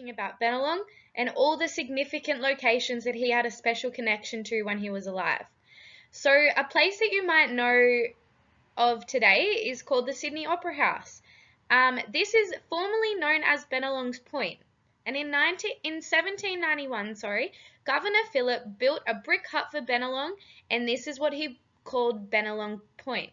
talking about Bennelong and all the significant locations that he had a special connection to when he was alive. So a place that you might know of today is called the Sydney Opera House. This is formerly known as Bennelong's Point. And in 1791, Governor Phillip built a brick hut for Bennelong, and this is what he called Bennelong Point.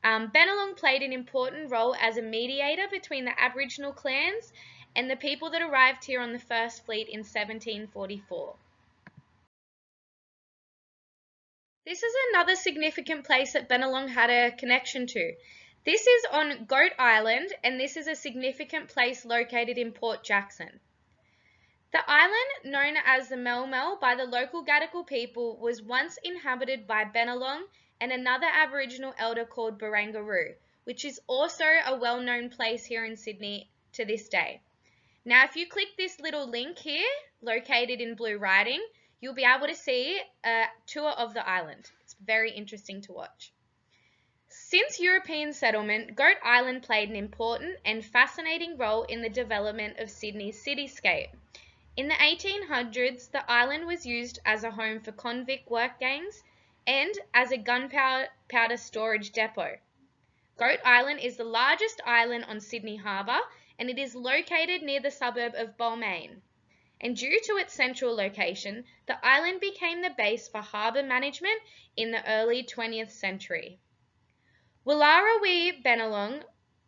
Bennelong played an important role as a mediator between the Aboriginal clans and the people that arrived here on the First Fleet in 1744. This is another significant place that Bennelong had a connection to. This is on Goat Island, and this is a significant place located in Port Jackson. The island, known as the Mel by the local Gadigal people, was once inhabited by Bennelong and another Aboriginal elder called Barangaroo, which is also a well-known place here in Sydney to this day. Now, if you click this little link here, located in blue writing, you'll be able to see a tour of the island. It's very interesting to watch. Since European settlement, Goat Island played an important and fascinating role in the development of Sydney's cityscape. In the 1800s, the island was used as a home for convict work gangs and as a gunpowder storage depot. Goat Island is the largest island on Sydney Harbour, and it is located near the suburb of Balmain. And due to its central location, the island became the base for harbour management in the early 20th century. Willarawee Bennelong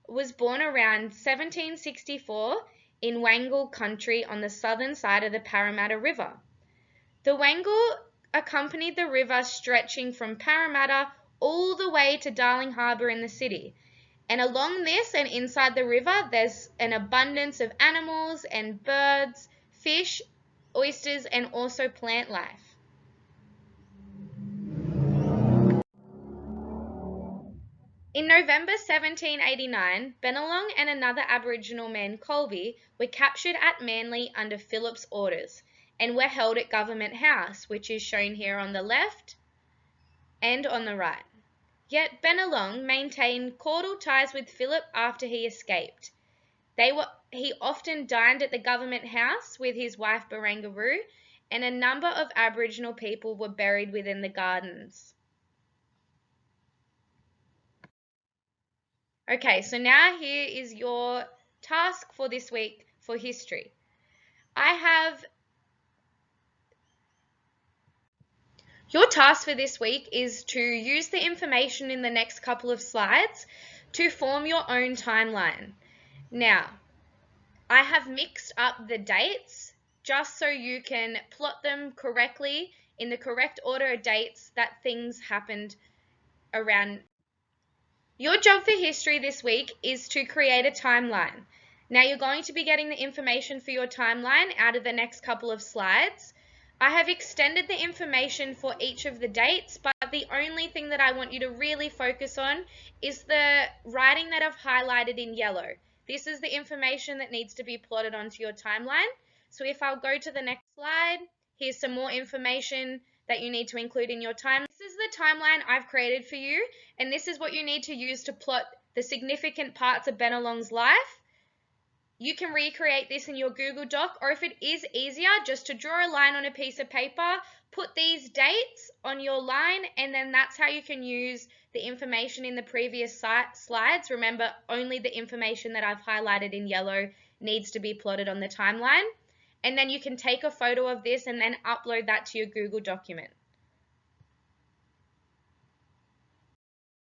was born around 1764 in Wangal country on the southern side of the Parramatta River. The Wangal accompanied the river stretching from Parramatta all the way to Darling Harbour in the city. And along this and inside the river, there's an abundance of animals and birds, fish, oysters, and also plant life. In November 1789, Bennelong and another Aboriginal man, Colby, were captured at Manly under Phillip's orders and were held at Government House, which is shown here on the left and on the right. Yet Bennelong maintained cordial ties with Phillip after he escaped. He often dined at the Government House with his wife Barangaroo, and a number of Aboriginal people were buried within the gardens. Okay, so now here is your task for this week for history. Your task for this week is to use the information in the next couple of slides to form your own timeline. Now, I have mixed up the dates just so you can plot them correctly in the correct order of dates that things happened around. Your job for history this week is to create a timeline. Now you're going to be getting the information for your timeline out of the next couple of slides. I have extended the information for each of the dates, but the only thing that I want you to really focus on is the writing that I've highlighted in yellow. This is the information that needs to be plotted onto your timeline. So if I'll go to the next slide, here's some more information that you need to include in your timeline. This is the timeline I've created for you, and this is what you need to use to plot the significant parts of Bennelong's life. You can recreate this in your Google Doc, or if it is easier, just to draw a line on a piece of paper, put these dates on your line, and then that's how you can use the information in the previous slides. Remember, only the information that I've highlighted in yellow needs to be plotted on the timeline. And then you can take a photo of this and then upload that to your Google document.